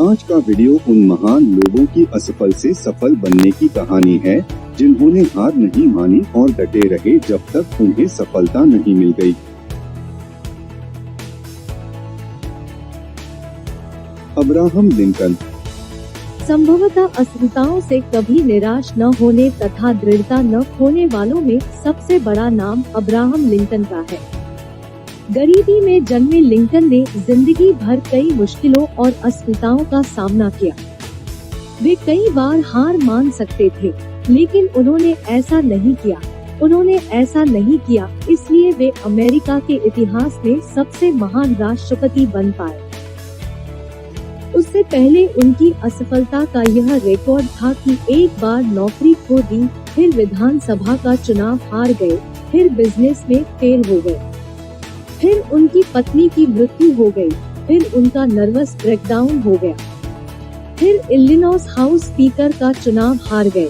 आज का वीडियो उन महान लोगों की असफल से सफल बनने की कहानी है, जिन्होंने हार नहीं मानी और डटे रहे जब तक उन्हें सफलता नहीं मिल गई। Abraham Lincoln. संभवतः असफलताओं से कभी निराश न होने तथा दृढ़ता न खोने वालों में सबसे बड़ा नाम अब्राहम लिंकन का है। गरीबी में जन्मे लिंकन ने जिंदगी भर कई मुश्किलों और असफलताओं का सामना किया। वे कई बार हार मान सकते थे, लेकिन उन्होंने ऐसा नहीं किया। इसलिए वे अमेरिका के इतिहास में सबसे महान राष्ट्रपति बन पाए। उससे पहले उनकी असफलता का यह रिकॉर्ड था कि एक बार नौकरी खो दी, फिर विधानसभा का चुनाव हार गए, फिर बिजनेस में फेल हो गए, फिर उनकी पत्नी की मृत्यु हो गई, फिर उनका नर्वस ब्रेकडाउन हो गया, फिर इलिनॉस हाउस स्पीकर का चुनाव हार गए,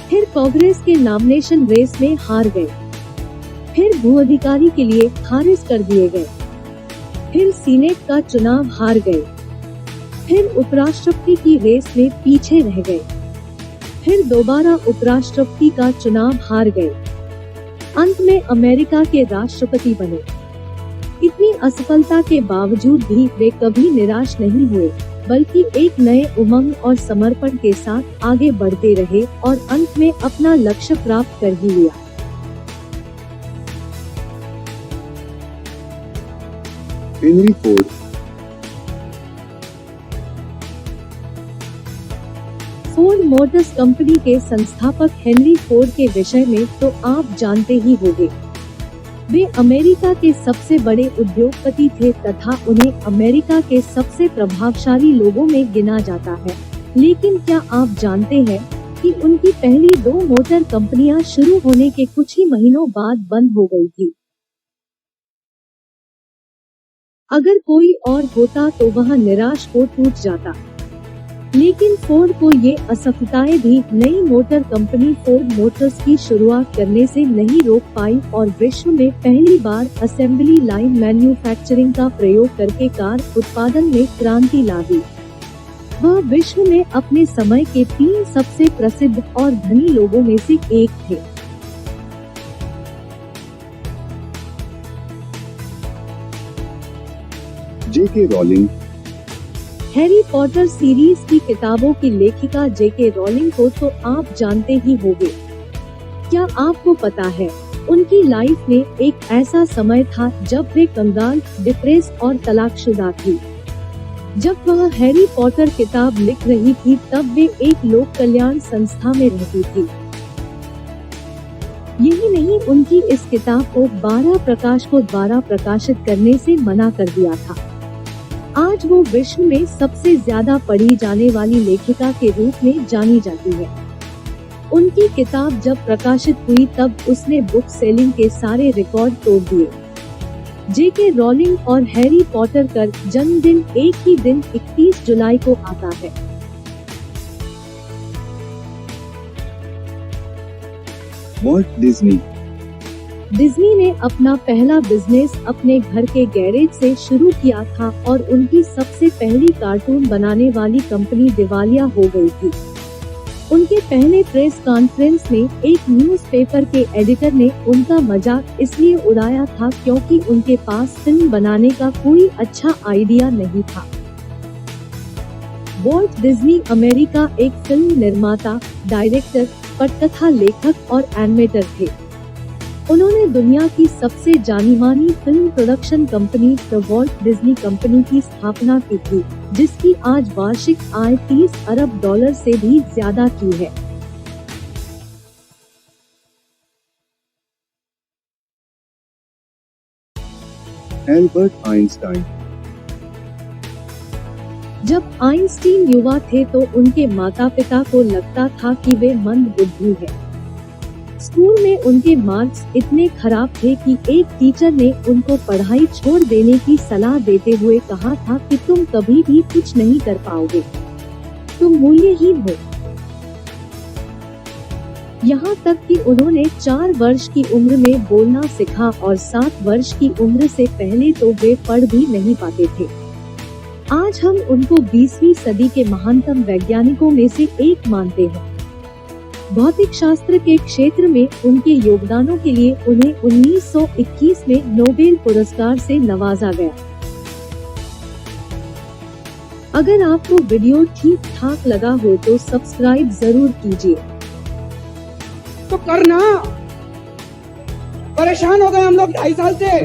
फिर कांग्रेस के नॉमिनेशन रेस में हार गए, फिर भूअधिकारी के लिए खारिज कर दिए गए, फिर सीनेट का चुनाव हार गए, फिर उपराष्ट्रपति की रेस में पीछे रह गए, फिर दोबारा उपराष्ट्रपति का चुनाव हार गए, अंत में अमेरिका के राष्ट्रपति बने। इतनी असफलता के बावजूद भी वे कभी निराश नहीं हुए, बल्कि एक नए उमंग और समर्पण के साथ आगे बढ़ते रहे और अंत में अपना लक्ष्य प्राप्त कर ही लिया। Henry Ford. Ford Motors company के संस्थापक हेनरी फोर्ड के विषय में तो आप जानते ही होंगे। वे अमेरिका के सबसे बड़े उद्योगपति थे तथा उन्हें अमेरिका के सबसे प्रभावशाली लोगों में गिना जाता है। लेकिन क्या आप जानते हैं कि उनकी पहली 2 मोटर कंपनियां शुरू होने के कुछ ही महीनों बाद बंद हो गई थी। अगर कोई और होता तो वह निराश हो टूट जाता, लेकिन फोर्ड को ये असफलताएं भी नई मोटर कंपनी फोर्ड मोटर्स की शुरुआत करने से नहीं रोक पाई और विश्व में पहली बार असेंबली लाइन मैन्युफैक्चरिंग का प्रयोग करके कार उत्पादन में क्रांति ला दी। वह विश्व में अपने समय के 3 सबसे प्रसिद्ध और धनी लोगों में से एक थे। जेके रॉलिंग। हैरी पॉटर सीरीज की किताबों की लेखिका जेके रॉलिंग को तो आप जानते ही होंगे। क्या आपको पता है, उनकी लाइफ में एक ऐसा समय था जब वे कंगाल, डिप्रेस और तलाकशुदा थी। जब वह हैरी पॉटर किताब लिख रही थी तब वे एक लोक कल्याण संस्था में रहती थी। यही नहीं, उनकी इस किताब को 12 प्रकाशकों द्वारा प्रकाशित करने से मना कर दिया था। आज वो विश्व में सबसे ज्यादा पढ़ी जाने वाली लेखिका के रूप में जानी जाती है। उनकी किताब जब प्रकाशित हुई तब उसने बुक सेलिंग के सारे रिकॉर्ड तोड़ दिए। जेके रॉलिंग और हैरी पॉटर का जन्मदिन एक ही दिन 31 जुलाई को आता है। Walt Disney. डिज्नी ने अपना पहला बिजनेस अपने घर के गैरेज से शुरू किया था और उनकी सबसे पहली कार्टून बनाने वाली कंपनी दिवालिया हो गई थी। उनके पहले प्रेस कॉन्फ्रेंस में एक न्यूज़पेपर के एडिटर ने उनका मजाक इसलिए उड़ाया था क्योंकि उनके पास फिल्म बनाने का कोई अच्छा आइडिया नहीं था। वॉल्ट डिज्नी अमेरिका एक फिल्म निर्माता, डायरेक्टर, पटकथा लेखक और एनिमेटर थे। उन्होंने दुनिया की सबसे जानी-मानी film production company the Walt Disney company की स्थापना की थी, जिसकी आज वार्षिक आय $30 अरब से भी ज्यादा की है। Albert Einstein. जब आइंस्टीन युवा थे तो उनके माता-पिता को लगता था कि वे मंदबुद्धि है। स्कूल में उनके मार्क्स इतने खराब थे कि एक टीचर ने उनको पढ़ाई छोड़ देने की सलाह देते हुए कहा था कि तुम कभी भी कुछ नहीं कर पाओगे, तुम मूल्यहीन हो। यहाँ तक कि उन्होंने 4 वर्ष की उम्र में बोलना सीखा और 7 वर्ष की उम्र से पहले तो वे पढ़ भी नहीं पाते थे। आज हम उनको 20वीं सदी के महानतम वैज्ञानिकों में से एक मानते हैं। भौतिक शास्त्र के क्षेत्र में उनके योगदानों के लिए उन्हें 1921 में नोबेल पुरस्कार से नवाजा गया। अगर आपको वीडियो ठीक ठाक लगा हो तो सब्सक्राइब जरूर कीजिए। तो करना, परेशान हो गए हम लोग 2.5 साल से।